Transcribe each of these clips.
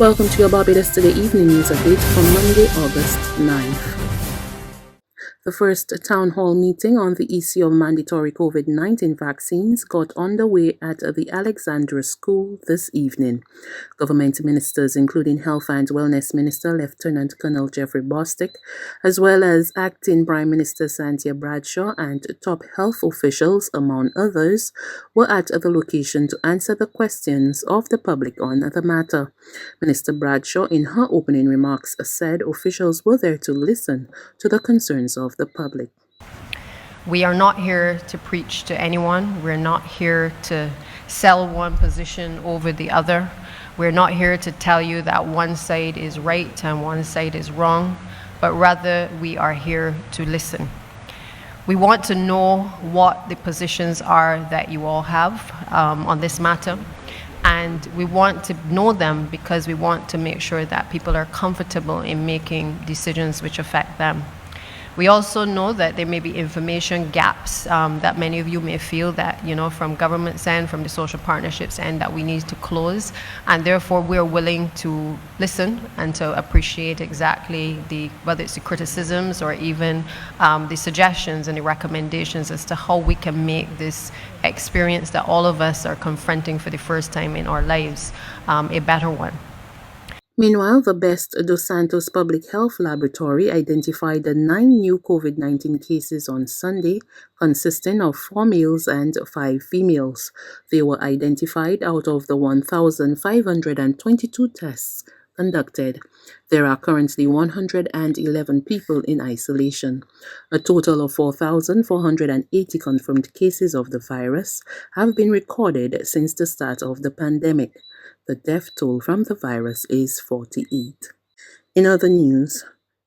Welcome to your Barbados Today evening news update for Monday, August 9th. The first town hall meeting on the issue of mandatory COVID-19 vaccines got underway at the Alexandra School this evening. Government ministers, including Health and Wellness Minister Lieutenant Colonel Jeffrey Bostic, as well as Acting Prime Minister Cynthia Bradshaw and top health officials, among others, were at the location to answer the questions of the public on the matter. Minister Bradshaw, in her opening remarks, said officials were there to listen to the concerns of the public. We are not here to preach to anyone. We're not here to sell one position over the other. We're not here to tell you that one side is right and one side is wrong, but rather we are here to listen. We want to know what the positions are that you all have on this matter. And we want to know them because we want to make sure that people are comfortable in making decisions which affect them. We also know that there may be information gaps that many of you may feel that, from government's end, from the social partnerships end, that we need to close. And therefore, we're willing to listen and to appreciate exactly whether it's the criticisms or even the suggestions and the recommendations as to how we can make this experience that all of us are confronting for the first time in our lives a better one. Meanwhile, the Best Dos Santos Public Health Laboratory identified 9 new COVID-19 cases on Sunday, consisting of 4 males and 5 females. They were identified out of the 1,522 tests conducted. There are currently 111 people in isolation. A total of 4,480 confirmed cases of the virus have been recorded since the start of the pandemic. The death toll from the virus is 48. In other news,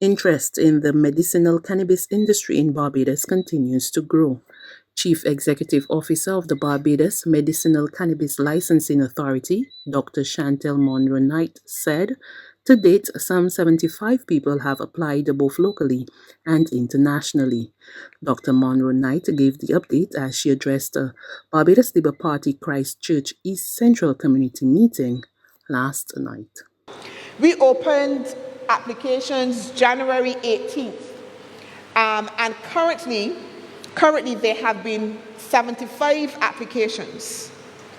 interest in the medicinal cannabis industry in Barbados continues to grow. Chief Executive Officer of the Barbados Medicinal Cannabis Licensing Authority, Dr. Chantel Monroe-Knight, said, to date, some 75 people have applied both locally and internationally. Dr. Monroe-Knight gave the update as she addressed a Barbados Labour Party Christchurch East Central Community meeting last night. We opened applications January 18th, and currently there have been 75 applications.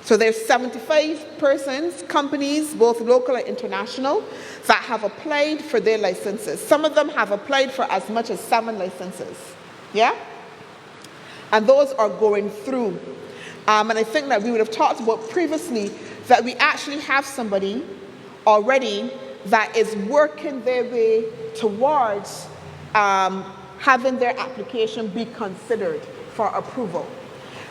So there's 75 persons, companies, both local and international, that have applied for their licenses. Some of them have applied for as much as 7 licenses, yeah? And those are going through. And I think that we would have talked about previously that we actually have somebody already that is working their way towards having their application be considered for approval.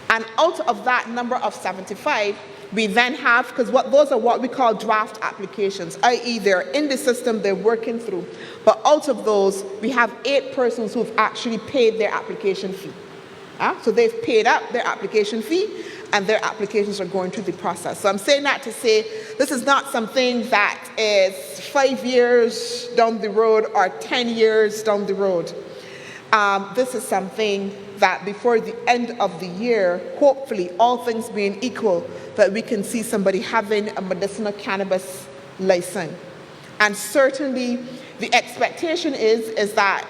And out of that number of 75, we then have, because those are what we call draft applications, i.e. they're in the system, they're working through. But out of those, we have 8 persons who've actually paid their application fee. So they've paid up their application fee, and their applications are going through the process. So I'm saying that to say this is not something that is 5 years down the road or 10 years down the road. This is something that before the end of the year, hopefully, all things being equal, that we can see somebody having a medicinal cannabis license. And certainly, the expectation is that,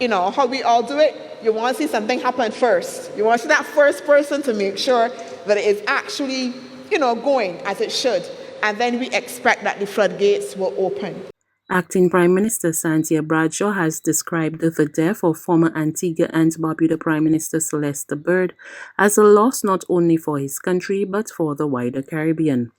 how we all do it, you want to see something happen first. You want to see that first person to make sure that it is actually, going as it should. And then we expect that the floodgates will open. Acting Prime Minister Cynthia Bradshaw has described the death of former Antigua and Barbuda Prime Minister Celeste Bird as a loss not only for his country but for the wider Caribbean.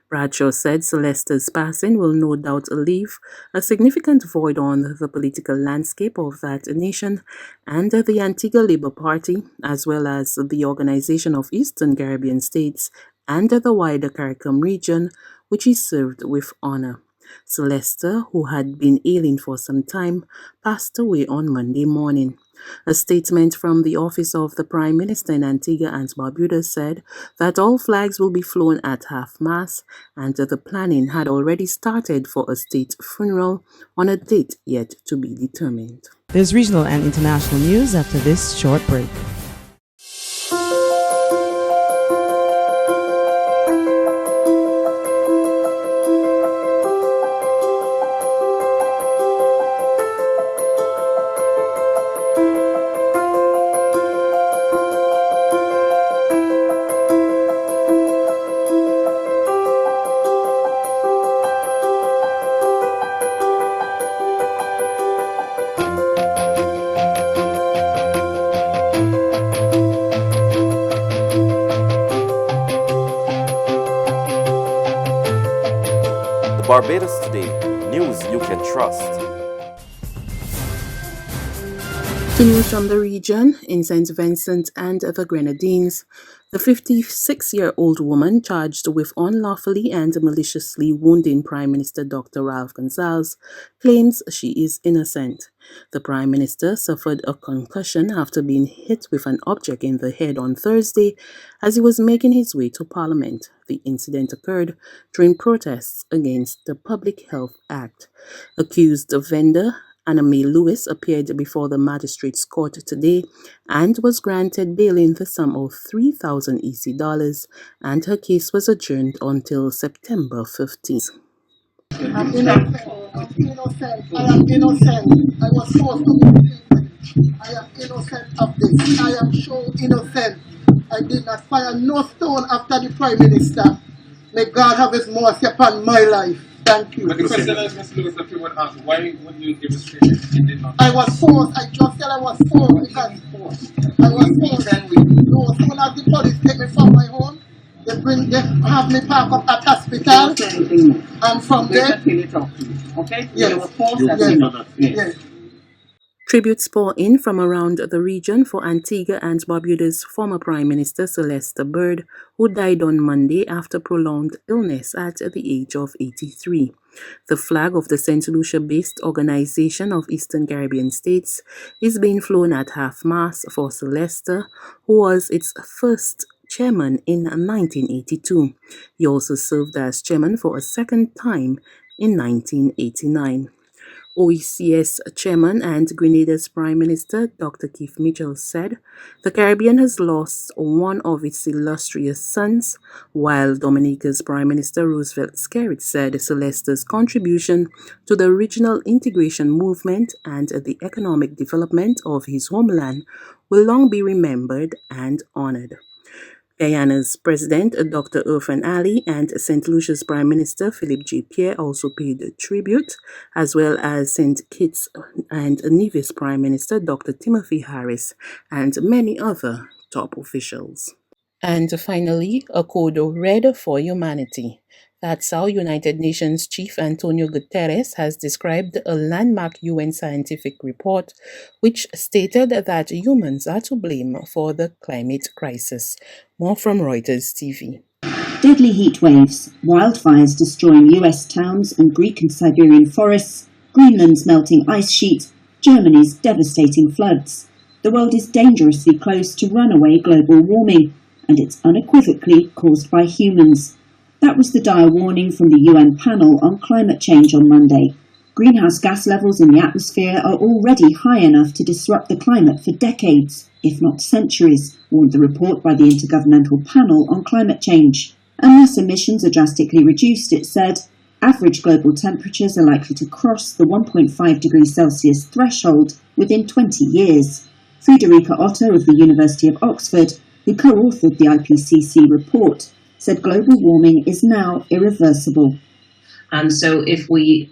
Bradshaw said Celeste's passing will no doubt leave a significant void on the political landscape of that nation and the Antigua Labour Party, as well as the Organization of Eastern Caribbean States and the wider CARICOM region, which he served with honor. Celeste, who had been ailing for some time, passed away on Monday morning. A statement from the office of the Prime Minister in Antigua and Barbuda said that all flags will be flown at half-mast and the planning had already started for a state funeral on a date yet to be determined. There's regional and international news after this short break. Barbados Today, news you can trust. To news from the region, in St. Vincent and the Grenadines, the 56-year-old woman charged with unlawfully and maliciously wounding Prime Minister Dr. Ralph Gonsalves claims she is innocent. The Prime Minister suffered a concussion after being hit with an object in the head on Thursday as he was making his way to Parliament. The incident occurred during protests against the Public Health Act. Accused vendor Anna May Lewis appeared before the magistrate's court today and was granted bail in the sum of 3,000 EC dollars, and her case was adjourned until September 15th. I'm innocent. I'm innocent. I am innocent. I was forced to be treated. I am innocent of this. I am so innocent. I did not fire no stone after the Prime Minister. May God have his mercy upon my life. Thank you. But the question is, Mr. Lewis, that people would ask, why would you give a statement if you did not? I was forced. I just said I was forced because I was forced. No, as soon as the police take me from my home, they have me park up at hospital, and from there, okay? Yes. Yes. Tributes pour in from around the region for Antigua and Barbuda's former Prime Minister Celeste Bird, who died on Monday after prolonged illness at the age of 83. The flag of the St. Lucia-based Organization of Eastern Caribbean States is being flown at half-mast for Celeste, who was its first chairman in 1982. He also served as chairman for a second time in 1989. OECS Chairman and Grenada's Prime Minister Dr. Keith Mitchell said the Caribbean has lost one of its illustrious sons, while Dominica's Prime Minister Roosevelt Skerrit said Celeste's contribution to the regional integration movement and the economic development of his homeland will long be remembered and honored. Guyana's President Dr. Irfan Ali and St. Lucia's Prime Minister Philip J. Pierre also paid tribute, as well as St. Kitts and Nevis Prime Minister Dr. Timothy Harris and many other top officials. And finally, a code red for humanity. That's how United Nations Chief Antonio Guterres has described a landmark UN scientific report which stated that humans are to blame for the climate crisis. More from Reuters TV. Deadly heat waves, wildfires destroying US towns and Greek and Siberian forests, Greenland's melting ice sheet, Germany's devastating floods. The world is dangerously close to runaway global warming, and it's unequivocally caused by humans. That was the dire warning from the UN panel on climate change on Monday. Greenhouse gas levels in the atmosphere are already high enough to disrupt the climate for decades, if not centuries, warned the report by the Intergovernmental Panel on Climate Change. Unless emissions are drastically reduced, it said, average global temperatures are likely to cross the 1.5 degrees Celsius threshold within 20 years. Friederike Otto of the University of Oxford, who co-authored the IPCC report, said global warming is now irreversible. And so if we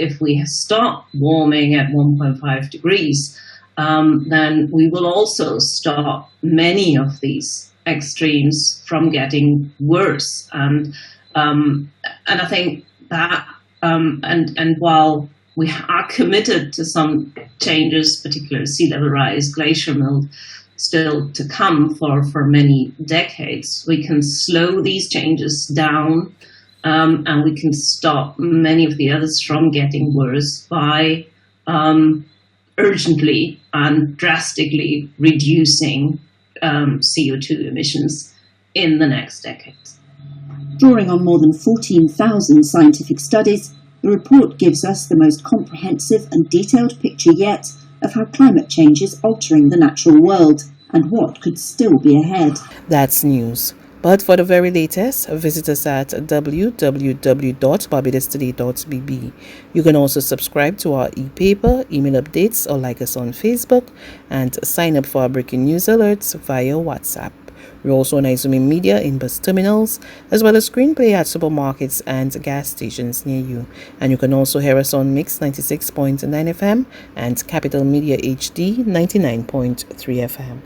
stop warming at 1.5 degrees, then we will also stop many of these extremes from getting worse. And I think that, and while we are committed to some changes, particularly sea level rise, glacier melt, still to come for many decades, we can slow these changes down, and we can stop many of the others from getting worse by urgently and drastically reducing CO2 emissions in the next decades. Drawing on more than 14,000 scientific studies, the report gives us the most comprehensive and detailed picture yet of how climate change is altering the natural world and what could still be ahead. That's news. But for the very latest, visit us at www.barbadostoday.bb. You can also subscribe to our e-paper, email updates, or like us on Facebook, and sign up for our breaking news alerts via WhatsApp. We're also on Izumi Media in bus terminals, as well as screenplay at supermarkets and gas stations near you. And you can also hear us on Mix 96.9 FM and Capital Media HD 99.3 FM.